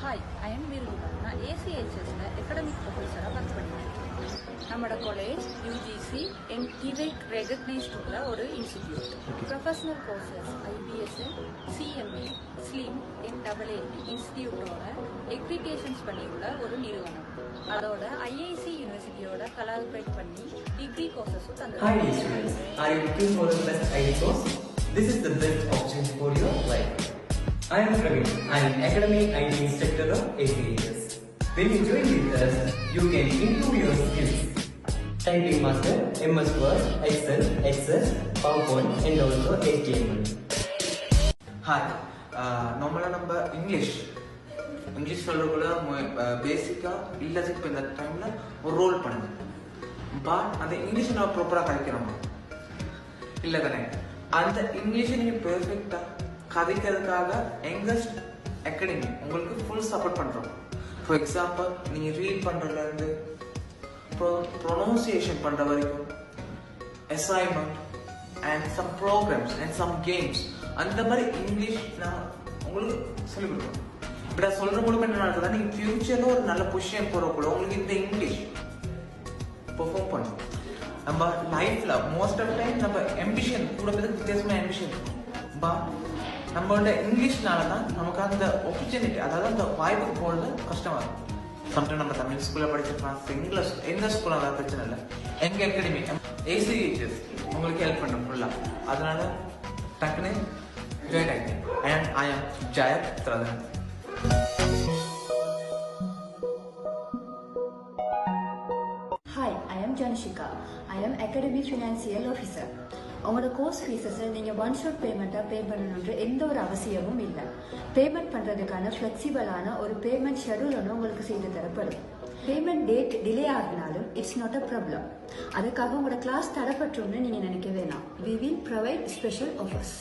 Hi, I am Virgula. நான் ACHSல academic professor work பண்ணிட்டேன். நம்மளோட காலேஜ் UGC NTVEC recognized உள்ள ஒரு institute. Professional courses IBSN, CMA, SLIM, NAA இன்ஸ்டிடியூட்டோட எக்ரிகேஷன்ஸ் பண்ணியுள்ள ஒரு நிறுவனம். அதோட IIC யூனிவர்சிட்டியோட collaborate பண்ணி degree கோர்சஸும் தந்துருக்காங்க. Hi students, are you looking for the best IT course? This is the best option for your life. I am Praveen. I am Academic IT Instructor of ACHS. When you join with us, you can improve your skills. Typing Master, MS Word, Excel, Access, PowerPoint and also HTML. Hi, normally நம்ம English சொல்றதுக்குள்ள பேசிக்கா இல்லதுக்கு இப்போ இந்த டைம்ல ஒரு role பண்ணுது. But அந்த English நம்ம ப்ராப்பரா கதைக்கிறோமா இல்லை தானே? அந்த இங்கிலீஷை நீங்க பெர்ஃபெக்டா கதைக்கிறதுக்காக எங்கஸ் அகாடமி உங்களுக்கு ஃபுல் சப்போர்ட் பண்றோம். ஃபார் எக்ஸாம்பிள் நீங்க ரீட் பண்றதுல இருந்து ப்ரொனவுன்சியேஷன் பண்ற வரைக்கும் assignment and some programmes and some games அந்த மாதிரி இங்கிலீஷ் நான் உங்களுக்கு சொல்லிக் கொடுப்போம். இப்படி நான் சொல்ற மூலமா என்ன நடக்குதுன்னா நீங்க ஃபியூச்சர்ல ஒரு நல்ல பொசிஷன் போறக்குள்ள உங்களுக்கு இந்த இங்கிலீஷ் பெர்ஃபார்ம் பண்ணும். நம்ம லைஃப்ல மோஸ்ட் ஆஃப் டைம் நம்ம ஆம்பிஷன் கூட வித்தியாசமான ஆம்பிஷன் பட் நம்மளோட இங்கிலீஷ்னால தான் நமக்கு அந்த ஆப்பர்ச்சுனிட்டி அதாவது அந்த வாய்ப்பு போகிறது கஷ்டமா இருக்கும். சம்டைம் நம்ம தமிழ் ஸ்கூல்ல படிச்சிருக்கலாம், இங்கிலீஷ் எந்த ஸ்கூல் அதாவது பிரச்சனை இல்லை. எங்க அகாடமி ACHS உங்களுக்கு ஹெல்ப் பண்ணும் ஃபுல்லா. அதனால டக்குனு ஜாயின் ஆகிட்டேன். And I am Jayath Thirathan. Hi, I am Janshika. I am Academy Financial Officer. உங்களோட கோர்ஸ் ஃபீஸஸை நீங்கள் ஒன் ஷாட் பேமெண்ட்டாக பே பண்ணணுன்ற எந்த ஒரு அவசியமும் இல்லை. பேமெண்ட் பண்ணுறதுக்கான ஃப்ளெக்சிபிளான ஒரு பேமெண்ட் ஷெடியூல் ஒன்று உங்களுக்கு செய்து தரப்படும். பேமெண்ட் டேட் டிலே ஆகினாலும் இட்ஸ் நாட் அ ப்ராப்ளம். அதுக்காக உங்களோட கிளாஸ் தரப்பட்டோம்னு நீங்கள் நினைக்க வேணாம். We will provide special offers.